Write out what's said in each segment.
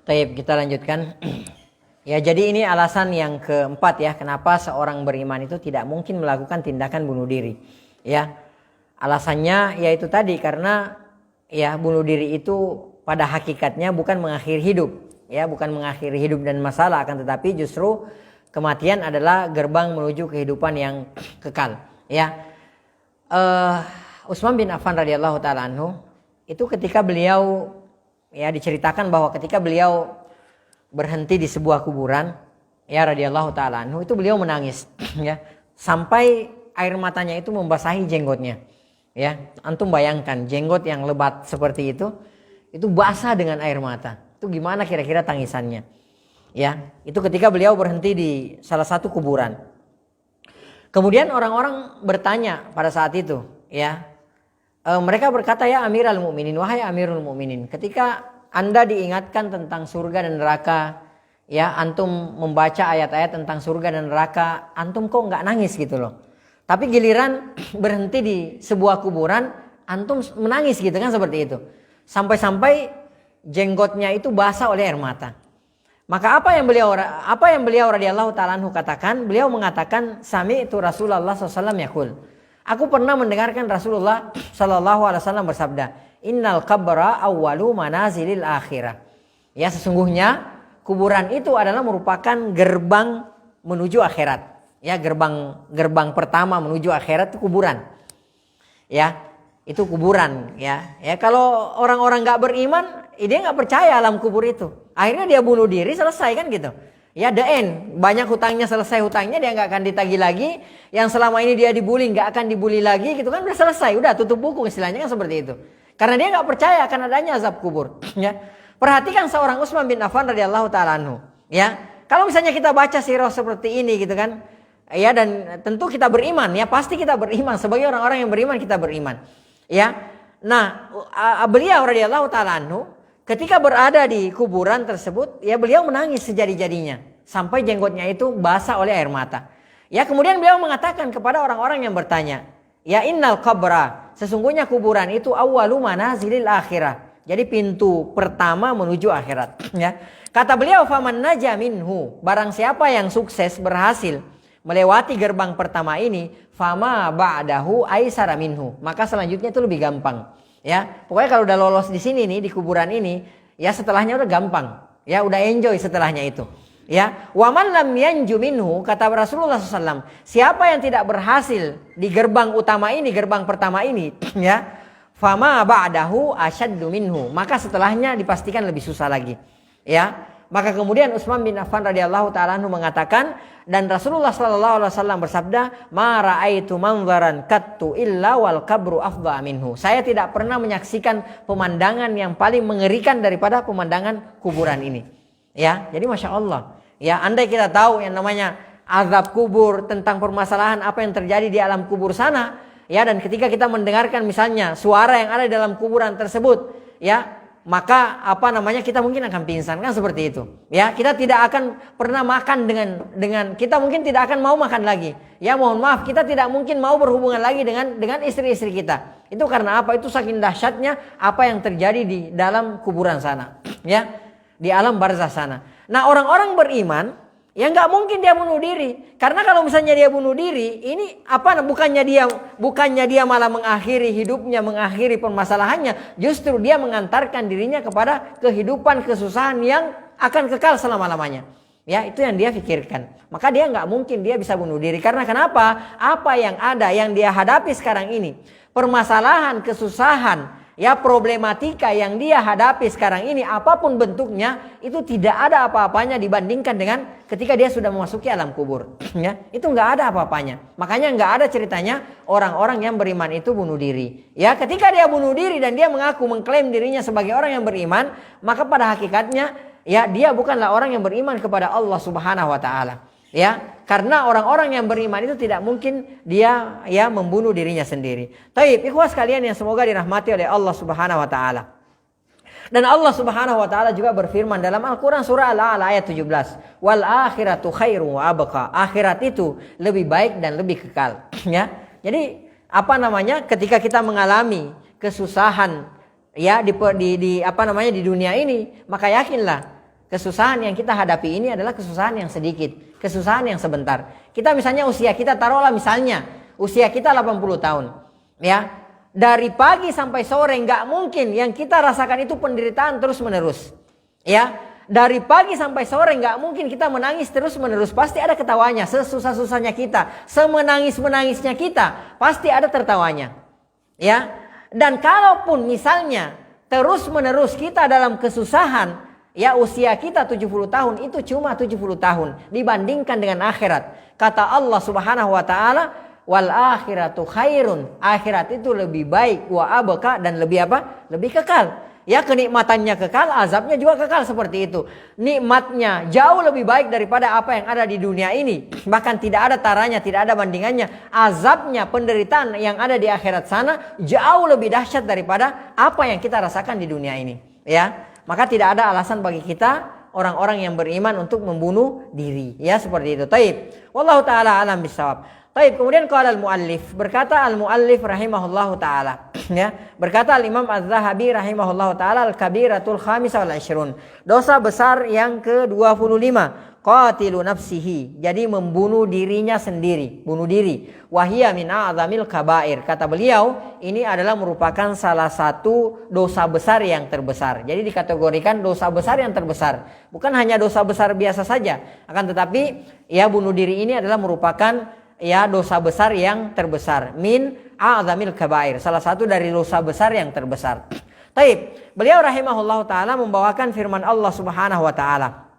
Baik, kita lanjutkan. Ya, jadi ini alasan yang keempat ya, kenapa seorang beriman itu tidak mungkin melakukan tindakan bunuh diri. Ya, alasannya yaitu tadi karena ya bunuh diri itu pada hakikatnya bukan mengakhiri hidup, ya, bukan mengakhiri hidup dan masalah, akan tetapi justru kematian adalah gerbang menuju kehidupan yang kekal. Ya, Utsman bin Affan radhiyallahu taala anhu itu ketika beliau ya diceritakan bahwa ketika beliau berhenti di sebuah kuburan ya radhiyallahu taala anhu itu beliau menangis ya sampai air matanya itu membasahi jenggotnya. Ya, antum bayangkan jenggot yang lebat seperti itu basah dengan air mata. Itu gimana kira-kira tangisannya? Ya, itu ketika beliau berhenti di salah satu kuburan. Kemudian orang-orang bertanya pada saat itu, ya. Mereka berkata, ya Amirul Mukminin, wahai Amirul Mukminin, ketika Anda diingatkan tentang surga dan neraka, ya, antum membaca ayat-ayat tentang surga dan neraka, antum kok nggak nangis gitu loh. Tapi giliran berhenti di sebuah kuburan, antum menangis gitu kan, seperti itu. Sampai-sampai jenggotnya itu basah oleh air mata. Maka apa yang beliau radhiyallahu ta'ala anhu katakan? Beliau mengatakan, sami'tu Rasulullah SAW yaqul. Aku pernah mendengarkan Rasulullah SAW bersabda, innal qabra awwalu manazilil akhirah. Ya, sesungguhnya kuburan itu adalah merupakan gerbang menuju akhirat. Ya, gerbang pertama menuju akhirat itu kuburan. Ya, itu kuburan. Ya, kalau orang-orang nggak beriman, dia nggak percaya alam kubur itu. Akhirnya dia bunuh diri, selesai kan gitu. Ya, the end. Banyak hutangnya, selesai hutangnya, dia nggak akan ditagih lagi. Yang selama ini dia dibully nggak akan dibully lagi, gitu kan, udah selesai, udah tutup buku istilahnya kan, seperti itu. Karena dia nggak percaya akan adanya azab kubur. Ya, perhatikan seorang Utsman bin Affan radhiyallahu taala anhu. Ya, kalau misalnya kita baca sirah seperti ini, gitu kan, ya, dan tentu kita beriman, ya, pasti kita beriman sebagai orang-orang yang beriman, kita beriman. Ya, nah, beliau radhiyallahu taala anhu ketika berada di kuburan tersebut, ya beliau menangis sejadi-jadinya sampai jenggotnya itu basah oleh air mata. Ya, kemudian beliau mengatakan kepada orang-orang yang bertanya, ya innal qabra, sesungguhnya kuburan itu awwalu manazilil akhirah. Jadi pintu pertama menuju akhirat. Ya, kata beliau, faman naja minhu, barang siapa yang sukses berhasil melewati gerbang pertama ini, fama ba'dahu aisara minhu, maka selanjutnya itu lebih gampang. Ya, pokoknya kalau udah lolos di sini nih, di kuburan ini, ya setelahnya udah gampang. Ya, udah enjoy setelahnya itu. Ya, wa man lam yanju minhu, kata Rasulullah SAW, siapa yang tidak berhasil di gerbang utama ini, gerbang pertama ini, ya, fama ba'dahu asyaddu minhu, maka setelahnya dipastikan lebih susah lagi. Ya, maka kemudian Utsman bin Affan radhiyallahu taala anhu mengatakan, dan Rasulullah sallallahu alaihi wasallam bersabda, ma raaitu manzaran kattu illa wal qabru afdha minhu. Saya tidak pernah menyaksikan pemandangan yang paling mengerikan daripada pemandangan kuburan ini. Ya, jadi Masya Allah. Ya, andai kita tahu yang namanya azab kubur, tentang permasalahan apa yang terjadi di alam kubur sana, ya, dan ketika kita mendengarkan misalnya suara yang ada di dalam kuburan tersebut, ya, maka kita mungkin akan pingsan kan, seperti itu. Ya, kita tidak akan pernah makan dengan kita mungkin tidak akan mau makan lagi. Ya, mohon maaf, kita tidak mungkin mau berhubungan lagi dengan istri-istri kita. Itu karena apa? Itu saking dahsyatnya apa yang terjadi di dalam kuburan sana. Ya, di alam barzah sana. Nah, orang-orang beriman ya nggak mungkin dia bunuh diri. Karena kalau misalnya dia bunuh diri, ini bukannya dia malah mengakhiri hidupnya, mengakhiri permasalahannya, justru dia mengantarkan dirinya kepada kehidupan kesusahan yang akan kekal selama-lamanya. Ya, itu yang dia pikirkan. Maka dia nggak mungkin dia bisa bunuh diri. Karena kenapa? Apa yang ada, yang dia hadapi sekarang ini, permasalahan, kesusahan, ya, problematika yang dia hadapi sekarang ini, apapun bentuknya, itu tidak ada apa-apanya dibandingkan dengan ketika dia sudah memasuki alam kubur. Ya, itu nggak ada apa-apanya. Makanya nggak ada ceritanya orang-orang yang beriman itu bunuh diri. Ya, ketika dia bunuh diri dan dia mengklaim dirinya sebagai orang yang beriman, maka pada hakikatnya ya dia bukanlah orang yang beriman kepada Allah Subhanahu wa taala. Ya, karena orang-orang yang beriman itu tidak mungkin dia ya membunuh dirinya sendiri. Taib, ikhwah sekalian yang semoga dirahmati oleh Allah Subhanahu wa taala. Dan Allah Subhanahu wa taala juga berfirman dalam Al-Qur'an surah Al-A'la ayat 17, "Wal akhiratu khairu wa abqa." Akhirat itu lebih baik dan lebih kekal. Ya. Jadi ketika kita mengalami kesusahan ya di dunia ini, maka yakinlah Kesusahan yang kita hadapi ini adalah kesusahan yang sedikit, kesusahan yang sebentar. Kita misalnya usia kita, taruhlah misalnya usia kita 80 tahun. Ya, dari pagi sampai sore nggak mungkin yang kita rasakan itu penderitaan terus menerus. Ya, dari pagi sampai sore nggak mungkin kita menangis terus menerus. Pasti ada ketawanya, sesusah-susahnya kita, semenangis-menangisnya kita, pasti ada tertawanya. Ya, dan kalaupun misalnya terus menerus kita dalam kesusahan, ya usia kita 70 tahun itu cuma 70 tahun dibandingkan dengan akhirat. Kata Allah Subhanahu wa taala, wal akhiratu khairun. Akhirat itu lebih baik, wa abqa, dan lebih apa? Lebih kekal. Ya, kenikmatannya kekal, azabnya juga kekal, seperti itu. Nikmatnya jauh lebih baik daripada apa yang ada di dunia ini. Bahkan tidak ada taranya, tidak ada bandingannya. Azabnya, penderitaan yang ada di akhirat sana jauh lebih dahsyat daripada apa yang kita rasakan di dunia ini. Ya. Maka tidak ada alasan bagi kita orang-orang yang beriman untuk membunuh diri. Ya, seperti itu. Taib. Wallahu taala alam bisawab. Taib. Kemudian qala al-muallif, berkata al-muallif rahimahullahu taala. Ya, berkata al-Imam Az-Zahabi rahimahullahu taala, al-kabiratul khamisah wal 20. Dosa besar yang ke-25. Qatilu nafsihi, jadi membunuh dirinya sendiri, bunuh diri. Wahia min a'zamil kabair. Kata beliau, ini adalah merupakan salah satu dosa besar yang terbesar. Jadi dikategorikan dosa besar yang terbesar. Bukan hanya dosa besar biasa saja, akan tetapi ya bunuh diri ini adalah merupakan ya dosa besar yang terbesar. Min a'zamil kabair, salah satu dari dosa besar yang terbesar. Taib. Beliau rahimahullahu taala membawakan firman Allah Subhanahu wa taala.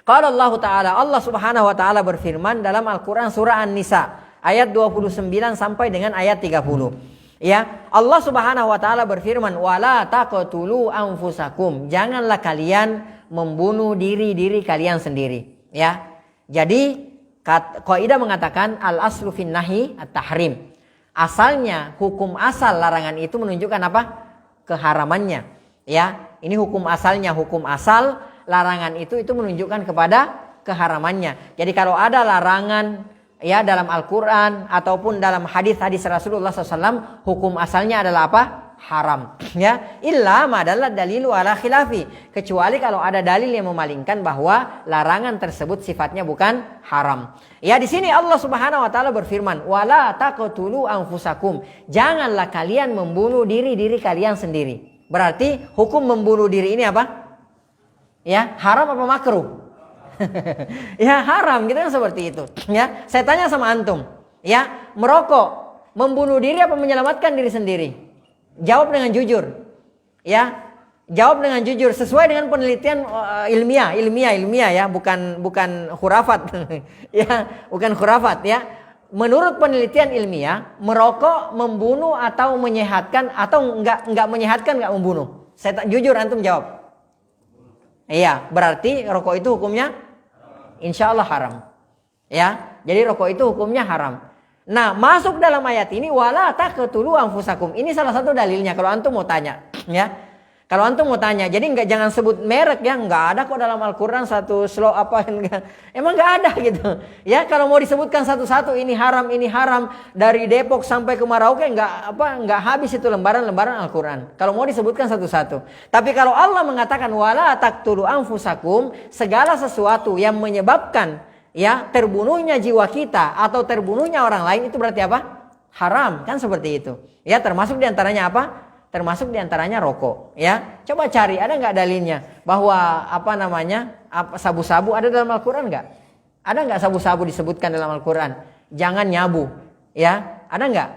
Qala Allah Ta'ala, Allah Subhanahu wa taala berfirman dalam Al-Qur'an surah An-Nisa ayat 29 sampai dengan ayat 30. Ya, Allah Subhanahu wa taala berfirman, "Wala taqtulu anfusakum." Janganlah kalian membunuh diri kalian sendiri, ya. Jadi kaidah mengatakan al-aslu fin nahi at-tahrim. Asalnya, hukum asal larangan itu menunjukkan apa? Keharamannya. Ya, ini hukum asalnya, hukum asal larangan itu menunjukkan kepada keharamannya. Jadi kalau ada larangan ya dalam Al-Quran ataupun dalam hadis-hadis Rasulullah SAW, hukum asalnya adalah apa? Haram. Ya, illa madalla dalilu ala khilafi. Kecuali kalau ada dalil yang memalingkan bahwa larangan tersebut sifatnya bukan haram. Ya, di sini Allah Subhanahu wa taala berfirman, "Wala taqtulu anfusakum." Janganlah kalian membunuh diri kalian sendiri. Berarti hukum membunuh diri ini apa? Ya, haram apa makruh? Ya, haram, gitu kan, seperti itu. Ya, saya tanya sama antum, ya, merokok membunuh diri apa menyelamatkan diri sendiri? Jawab dengan jujur. Ya, jawab dengan jujur sesuai dengan penelitian ilmiah ya, bukan khurafat. Ya, bukan khurafat ya. Menurut penelitian ilmiah, merokok membunuh atau menyehatkan atau enggak menyehatkan, enggak membunuh? Saya jujur, antum jawab. Iya, berarti rokok itu hukumnya insya Allah haram. Ya, jadi rokok itu hukumnya haram. Nah, masuk dalam ayat ini wala taqtulu anfusakum. Ini salah satu dalilnya kalau antum mau tanya, ya. Kalau antum mau tanya, jadi jangan sebut merek ya, enggak ada kok dalam Al-Qur'an satu slow apa enggak. Emang enggak ada gitu. Ya, kalau mau disebutkan satu-satu ini haram dari Depok sampai ke Merauke enggak habis itu lembaran-lembaran Al-Qur'an. Kalau mau disebutkan satu-satu. Tapi kalau Allah mengatakan wala taqtulu anfusakum, segala sesuatu yang menyebabkan ya terbunuhnya jiwa kita atau terbunuhnya orang lain itu berarti apa? Haram, kan seperti itu. Ya, termasuk diantaranya apa? Termasuk diantaranya rokok, ya. Coba cari, ada nggak dalilnya bahwa sabu-sabu ada dalam Al-Quran nggak? Ada nggak sabu-sabu disebutkan dalam Al-Quran? Jangan nyabu, ya. Ada nggak?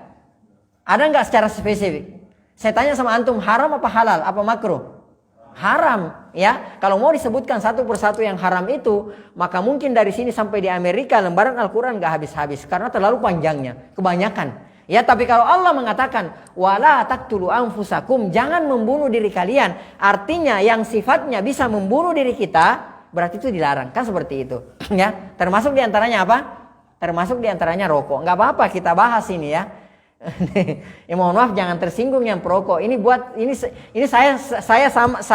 Ada nggak secara spesifik? Saya tanya sama antum, haram apa halal, apa makruh? Haram, ya. Kalau mau disebutkan satu persatu yang haram itu, maka mungkin dari sini sampai di Amerika lembaran Al-Quran nggak habis-habis karena terlalu panjangnya, kebanyakan. Ya, tapi kalau Allah mengatakan wala taqtulu anfusakum, jangan membunuh diri kalian, artinya yang sifatnya bisa membunuh diri kita, berarti itu dilarang, kan seperti itu. Ya, termasuk diantaranya apa? Termasuk diantaranya rokok. Nggak apa-apa kita bahas ini ya. Ya, mohon maaf jangan tersinggung yang perokok. Ini saya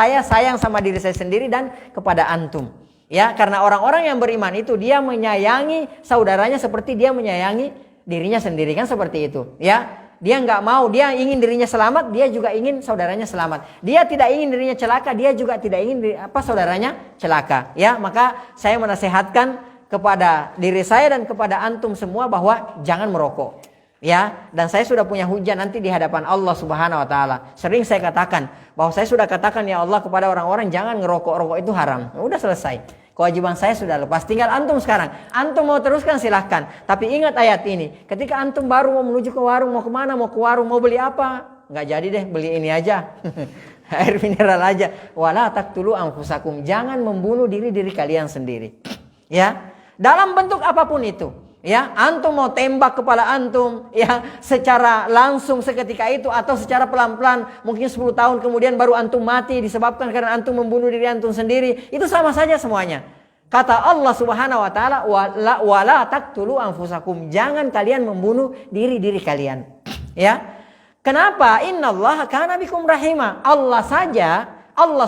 sayang sama diri saya sendiri dan kepada antum. Ya, karena orang-orang yang beriman itu dia menyayangi saudaranya seperti dia menyayangi dirinya sendiri, kan seperti itu, ya. Dia nggak mau, dia ingin dirinya selamat, dia juga ingin saudaranya selamat. Dia tidak ingin dirinya celaka, dia juga tidak ingin saudaranya celaka. Ya, maka saya menasehatkan kepada diri saya dan kepada antum semua bahwa jangan merokok. Ya, dan saya sudah punya hujah nanti di hadapan Allah Subhanahu wa taala. Sering saya katakan bahwa saya sudah katakan ya Allah kepada orang-orang jangan ngerokok, rokok itu haram. Udah selesai. Kewajiban saya sudah lepas, tinggal antum sekarang. Antum mau teruskan silahkan. Tapi ingat ayat ini. Ketika antum baru mau menuju ke warung, mau kemana, mau ke warung, mau beli apa? Nggak jadi deh, beli ini aja. Air mineral aja. Wala taqtulu anfusakum. Jangan membunuh diri kalian sendiri. Ya, dalam bentuk apapun itu. Ya, antum mau tembak kepala antum, ya, secara langsung seketika itu atau secara pelan-pelan, mungkin 10 tahun kemudian baru antum mati disebabkan karena antum membunuh diri antum sendiri, itu sama saja semuanya. Kata Allah Subhanahu wa taala, wala taqtulu anfusakum, jangan kalian membunuh diri kalian. Ya. Kenapa? Innallaha kana bikum rahima. Allah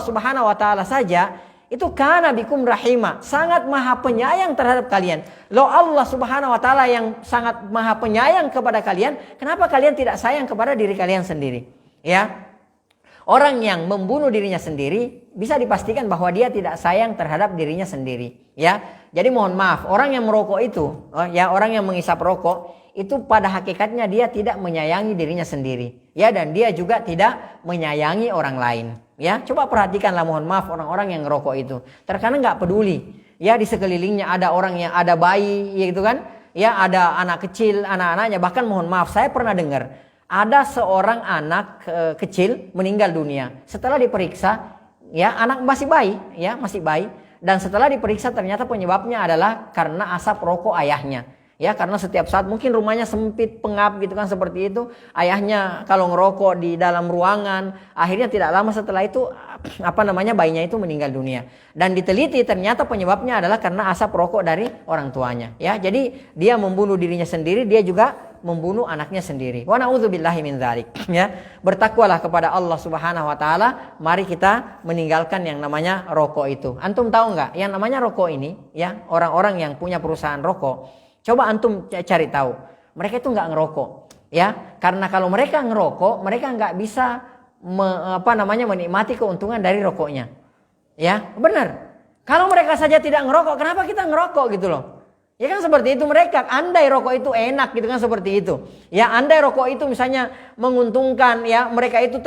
Subhanahu wa taala saja itu kana bikum rahima, sangat maha penyayang terhadap kalian. Loh, Allah Subhanahu wa taala yang sangat maha penyayang kepada kalian, kenapa kalian tidak sayang kepada diri kalian sendiri? Ya. Orang yang membunuh dirinya sendiri bisa dipastikan bahwa dia tidak sayang terhadap dirinya sendiri, ya. Jadi mohon maaf, orang yang merokok itu, ya, orang yang mengisap rokok itu pada hakikatnya dia tidak menyayangi dirinya sendiri, ya, dan dia juga tidak menyayangi orang lain. Ya, coba perhatikanlah, mohon maaf, orang-orang yang ngerokok itu terkadang nggak peduli. Ya, di sekelilingnya ada orang yang ada bayi, gitu kan? Ya, ada anak kecil, anak-anaknya. Bahkan mohon maaf, saya pernah dengar ada seorang anak kecil meninggal dunia. Setelah diperiksa, ya, anak masih bayi, ya, masih bayi. Dan setelah diperiksa ternyata penyebabnya adalah karena asap rokok ayahnya. Ya, karena setiap saat mungkin rumahnya sempit, pengap gitu kan, seperti itu. Ayahnya kalau ngerokok di dalam ruangan, akhirnya tidak lama setelah itu bayinya itu meninggal dunia. Dan diteliti ternyata penyebabnya adalah karena asap rokok dari orang tuanya. Ya, jadi dia membunuh dirinya sendiri, dia juga membunuh anaknya sendiri. Wa na'udzubillahi min dzalik. Ya, bertakwalah kepada Allah Subhanahu wa taala. Mari kita meninggalkan yang namanya rokok itu. Antum tahu enggak yang namanya rokok ini, ya, orang-orang yang punya perusahaan rokok, coba antum cari tahu, mereka itu nggak ngerokok, ya, karena kalau mereka ngerokok, mereka nggak bisa menikmati keuntungan dari rokoknya, ya, benar. Kalau mereka saja tidak ngerokok, kenapa kita ngerokok gitu loh? Ya kan seperti itu mereka. Andai rokok itu enak gitu kan, seperti itu. Ya, andai rokok itu misalnya menguntungkan, ya, mereka itu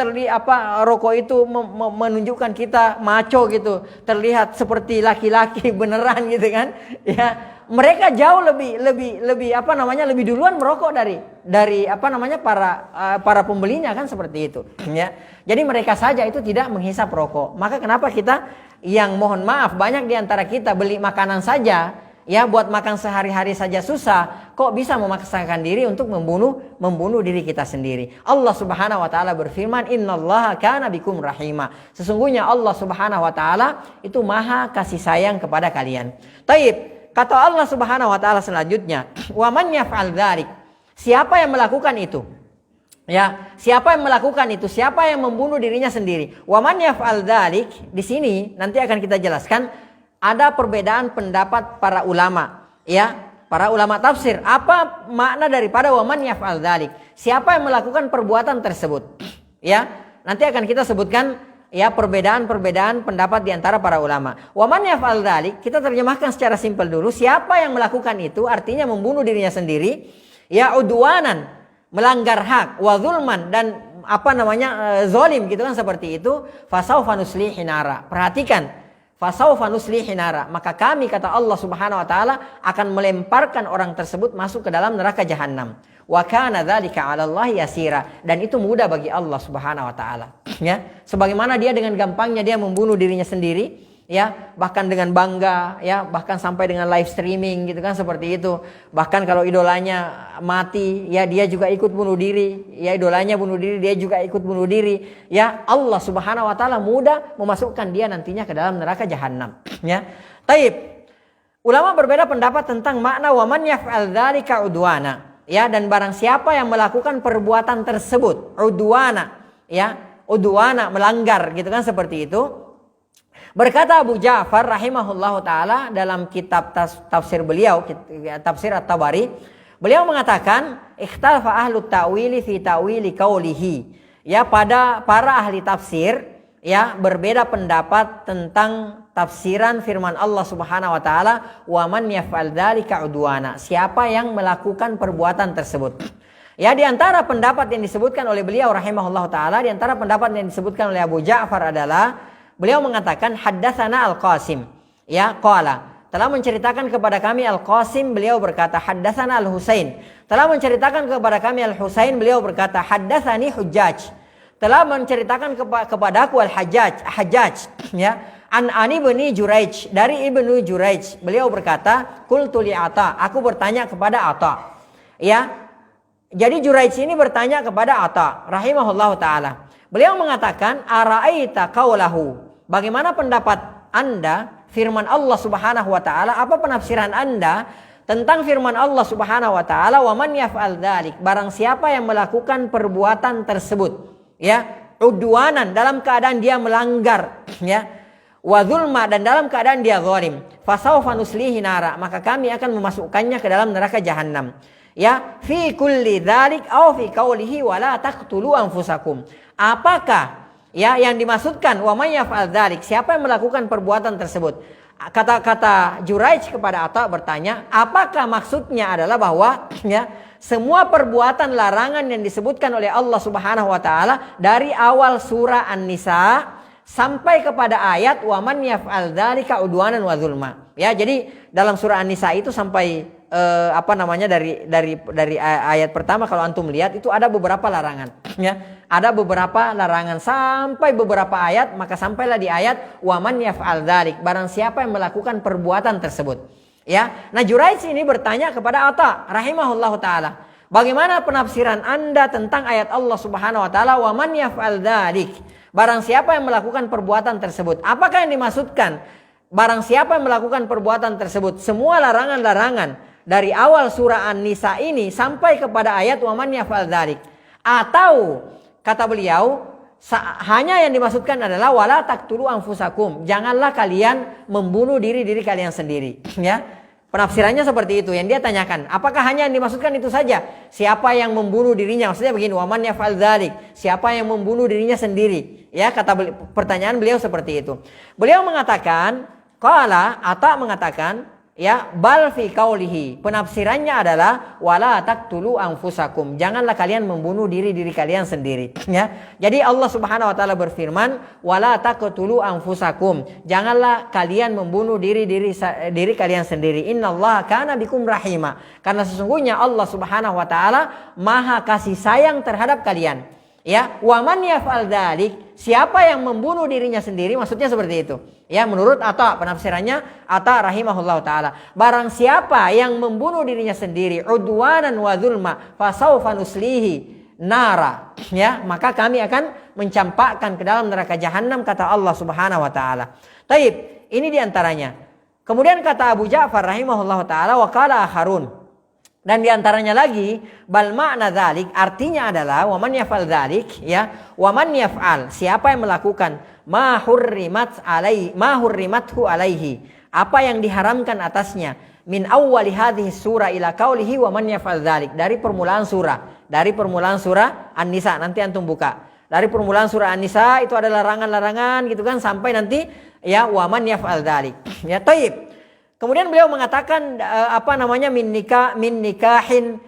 rokok itu menunjukkan kita maco gitu, terlihat seperti laki-laki beneran gitu kan. Ya, mereka jauh lebih lebih duluan merokok dari para pembelinya kan, seperti itu. Ya. Jadi mereka saja itu tidak menghisap rokok. Maka kenapa kita yang mohon maaf banyak di antara kita beli makanan saja, ya, buat makan sehari-hari saja susah, kok bisa memaksakan diri untuk membunuh diri kita sendiri. Allah Subhanahu wa taala berfirman, innallaha kana bikum rahima. Sesungguhnya Allah Subhanahu wa taala itu maha kasih sayang kepada kalian. Taib, kata Allah Subhanahu wa taala selanjutnya, wa man yaf'al dzalik. Siapa yang melakukan itu? Ya, siapa yang melakukan itu? Siapa yang membunuh dirinya sendiri? Wa man yaf'al dzalik, di sini nanti akan kita jelaskan. Ada perbedaan pendapat para ulama, ya, para ulama tafsir. Apa makna daripada waman yaf'al dzalik? Siapa yang melakukan perbuatan tersebut? Ya, nanti akan kita sebutkan, ya, perbedaan pendapat di antara para ulama. Waman yaf'al dzalik, kita terjemahkan secara simpel dulu. Siapa yang melakukan itu? Artinya membunuh dirinya sendiri, ya, udwanan, melanggar hak, wa zulman, dan zalim gitu kan, seperti itu. Fasaufa nuslihi nara. Perhatikan. Fasaufa nuslihi nara, maka kami, kata Allah Subhanahu wa taala, akan melemparkan orang tersebut masuk ke dalam neraka jahanam. Wa kana dzalika 'ala Allah yasira, dan itu mudah bagi Allah Subhanahu wa taala. Ya, sebagaimana dia dengan gampangnya dia membunuh dirinya sendiri, ya, bahkan dengan bangga, ya, bahkan sampai dengan live streaming gitu kan, seperti itu. Bahkan kalau idolanya mati, ya, dia juga ikut bunuh diri, ya, idolanya bunuh diri, dia juga ikut bunuh diri, ya. Allah Subhanahu wa taala mudah memasukkan dia nantinya ke dalam neraka jahanam, ya. Taib, ulama berbeda pendapat tentang makna waman yaf'al dzalika udwana, ya, dan barang siapa yang melakukan perbuatan tersebut, udwana, ya, udwana, melanggar gitu kan, seperti itu. Berkata Abu Ja'far rahimahullahu taala dalam kitab tafsir beliau, tafsir At-Tabari, Beliau mengatakan, ikhtalafa ahlu ta'wili fi ta'wili qaulihi. Ya, pada para ahli tafsir ya berbeda pendapat tentang tafsiran firman Allah Subhanahu wa taala, wa man yaf'al dzalika udwana. Siapa yang melakukan perbuatan tersebut. Ya, di antara pendapat yang disebutkan oleh beliau rahimahullah taala, di antara pendapat yang disebutkan oleh Abu Ja'far adalah beliau mengatakan haddatsana Al-Qasim. Ya, qala telah menceritakan kepada kami Al-Qasim, beliau berkata haddatsana Al-Husain. Telah menceritakan kepada kami Al-Husain, beliau berkata haddatsani Hujjaj. Telah menceritakan kepadaku Al-Hajjaj, ya. An ibni Juraij, dari Ibnu Juraij, beliau berkata qultu li Ata, aku bertanya kepada Ata. Ya. Jadi Juraij ini bertanya kepada Ata rahimahullahu taala. Beliau mengatakan ara'aita qaulahu. Bagaimana pendapat Anda firman Allah Subhanahu wa taala? Apa penafsiran Anda tentang firman Allah Subhanahu wa taala, wa man yaf'al dzalik, barang siapa yang melakukan perbuatan tersebut, ya, udwanan, dalam keadaan dia melanggar, ya, wa zulma, dan dalam keadaan dia zalim, fasawfa nuslihi nara, maka kami akan memasukkannya ke dalam neraka jahanam. Ya, fi kulli dzalik aw fi qaulihi wa la taqtulu anfusakum. Apakah ya yang dimaksudkan wa may yaf'al dzalik, siapa yang melakukan perbuatan tersebut? Kata-kata Juraij kepada Atta bertanya, apakah maksudnya adalah bahwa ya semua perbuatan larangan yang disebutkan oleh Allah Subhanahu wa taala dari awal surah An-Nisa sampai kepada ayat wa man yaf'al dzalika udwanan wa zulma. Ya, jadi dalam surah An-Nisa itu sampai dari ayat pertama kalau antum lihat itu ada beberapa larangan, ya. Ada beberapa larangan sampai beberapa ayat, maka sampailah di ayat wa man yaf'al dzalik, barang siapa yang melakukan perbuatan tersebut. Ya. Nah, Juraij ini bertanya kepada Atta rahimahullahu taala, bagaimana penafsiran Anda tentang ayat Allah Subhanahu wa taala wa man yaf'al dzalik, barang siapa yang melakukan perbuatan tersebut? Apakah yang dimaksudkan barang siapa yang melakukan perbuatan tersebut semua larangan-larangan dari awal surah An-Nisa ini sampai kepada ayat wa man yaf'al dzalik, atau kata beliau hanya yang dimaksudkan adalah wala taqtulu anfusakum, janganlah kalian membunuh diri kalian sendiri, ya. Penafsirannya seperti itu yang dia tanyakan. Apakah hanya yang dimaksudkan itu saja? Siapa yang membunuh dirinya? Maksudnya begini, wa man yaf'al dzalik, siapa yang membunuh dirinya sendiri? Ya, pertanyaan beliau seperti itu. Beliau mengatakan, qala, Ata mengatakan, ya, bal fi qaulihi, penafsirannya adalah wala taqtulu anfusakum, janganlah kalian membunuh diri kalian sendiri, ya. Jadi Allah Subhanahu wa taala berfirman wala taqtulu anfusakum, janganlah kalian membunuh diri kalian sendiri. Innallaha kana bikum rahima, karena sesungguhnya Allah Subhanahu wa taala maha kasih sayang terhadap kalian. Ya, wa man yaf'al dzalik, siapa yang membunuh dirinya sendiri, maksudnya seperti itu. Ya, menurut Atta, penafsirannya Atta rahimahullah taala, barang siapa yang membunuh dirinya sendiri udwanan wa zulma fasawfa nuslihi nara, ya, maka kami akan mencampakkan ke dalam neraka jahanam, kata Allah Subhanahu wa taala. Taib, ini diantaranya. Kemudian kata Abu Ja'far rahimahullah taala, wa qala akharun, dan diantaranya lagi bal makna dzalik, artinya adalah wa man yaf'al dzalik, ya, wa man yaf'al, siapa yang melakukan ma hurrimathu alaihi, apa yang diharamkan atasnya, min awwali hadhihi surah ila qaulihi wa man yaf'al dzalik, dari permulaan surah An-Nisa, nanti antum buka. Dari permulaan surah An-Nisa itu ada larangan-larangan gitu kan, sampai nanti ya wa man yaf'al dzalik. Ya, taib. Kemudian beliau mengatakan min nikahin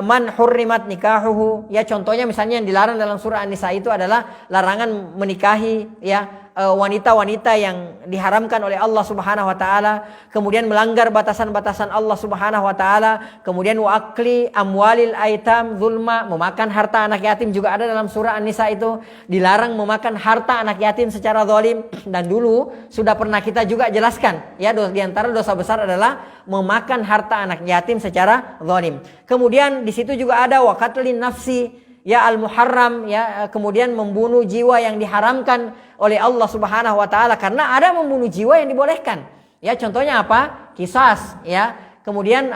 man hurrimat nikahuhu, ya, contohnya misalnya yang dilarang dalam surah An-Nisa itu adalah larangan menikahi, ya, wanita-wanita yang diharamkan oleh Allah Subhanahu wa taala, kemudian melanggar batasan-batasan Allah Subhanahu wa taala, kemudian wa akli amwalil aitam zulma, memakan harta anak yatim juga ada dalam surah An-Nisa itu, dilarang memakan harta anak yatim secara zalim. Dan dulu sudah pernah kita juga jelaskan, ya, di antara dosa besar adalah memakan harta anak yatim secara zalim. Kemudian di situ juga ada wa qatlin nafsi, ya, al-muharram, ya, kemudian membunuh jiwa yang diharamkan oleh Allah Subhanahu wa taala, karena ada membunuh jiwa yang dibolehkan. Ya, contohnya apa? Qisas, ya. Kemudian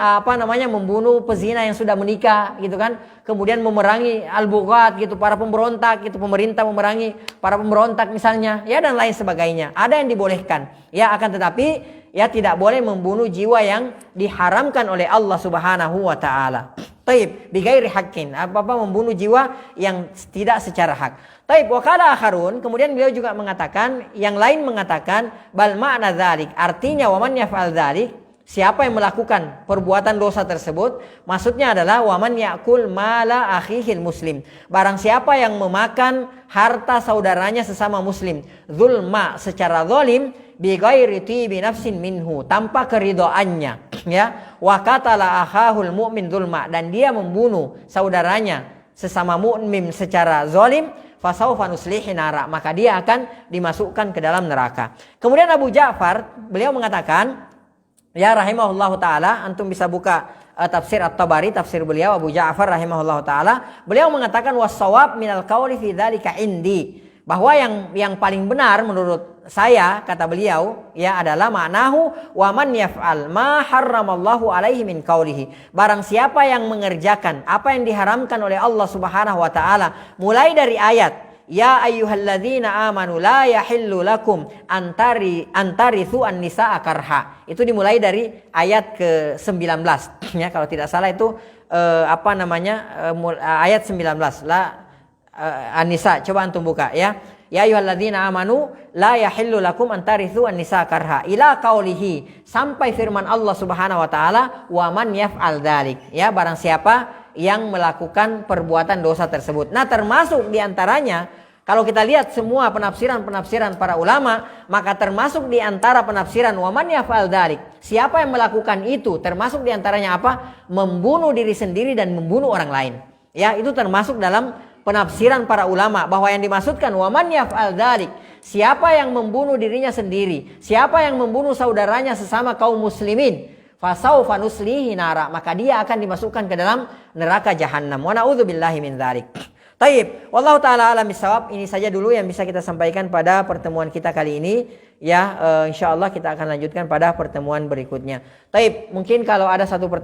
membunuh pezina yang sudah menikah gitu kan. Kemudian memerangi al-bughat gitu, para pemberontak gitu, pemerintah memerangi para pemberontak misalnya, ya, dan lain sebagainya. Ada yang dibolehkan. Ya, akan tetapi ya tidak boleh membunuh jiwa yang diharamkan oleh Allah Subhanahu wa taala. Taib, bighairi haqqin, apa-apa membunuh jiwa yang tidak secara hak. Taib, wa qala akharun, kemudian beliau juga mengatakan, yang lain mengatakan bal ma'na dzalik, artinya wa man yaf'al dzalik, siapa yang melakukan perbuatan dosa tersebut, maksudnya adalah waman yakul mala akhihil muslim, barang siapa yang memakan harta saudaranya sesama muslim, zulma, secara zalim, bi ghairi tibi nafsin minhu, tanpa keridhaannya, ya, wa qatala akhahul mu'min zulma, dan dia membunuh saudaranya sesama mukmin secara zalim, fasaufa nuslihi nara, maka dia akan dimasukkan ke dalam neraka. Kemudian Abu Ja'far, beliau mengatakan, ya rahimahullahu ta'ala, antum bisa buka tafsir At-Tabari, tafsir beliau Abu Ja'far rahimahullahu ta'ala, beliau mengatakan was-shawab minal qawli fi dzalika indi, bahwa yang paling benar menurut saya, kata beliau, ya, adalah maknahu wa man yaf'al ma harramallahu alaihi min qawlihi, barang siapa yang mengerjakan apa yang diharamkan oleh Allah Subhanahu wa taala, mulai dari ayat ya ayyuhalladzina amanu la yahillu lakum antarithu an-nisaa karha. Itu dimulai dari ayat ke-19. Ya, kalau tidak salah itu ayat 19. An-Nisa. Coba antum buka ya. Ya ayyuhalladzina amanu la yahillu lakum antarithu an-nisaa karha ila qaulihi, sampai firman Allah Subhanahu wa taala wa man yaf'al dzalik. Ya, barang siapa yang melakukan perbuatan dosa tersebut. Nah, termasuk diantaranya, kalau kita lihat semua penafsiran para ulama, maka termasuk diantara penafsiran wa man yaf'al dzalik, siapa yang melakukan itu, termasuk diantaranya apa? Membunuh diri sendiri dan membunuh orang lain. Ya, itu termasuk dalam penafsiran para ulama, bahwa yang dimaksudkan wa man yaf'al dzalik, siapa yang membunuh dirinya sendiri, siapa yang membunuh saudaranya sesama kaum muslimin, fasaufa nuslihi nara, maka dia akan dimasukkan ke dalam neraka jahanam. Wa na'udzubillahi min dzalik. Taib, wallahu taala alam bisawab. Ini saja dulu yang bisa kita sampaikan pada pertemuan kita kali ini. Ya, insyaallah kita akan lanjutkan pada pertemuan berikutnya. Taib, mungkin kalau ada satu pertanyaan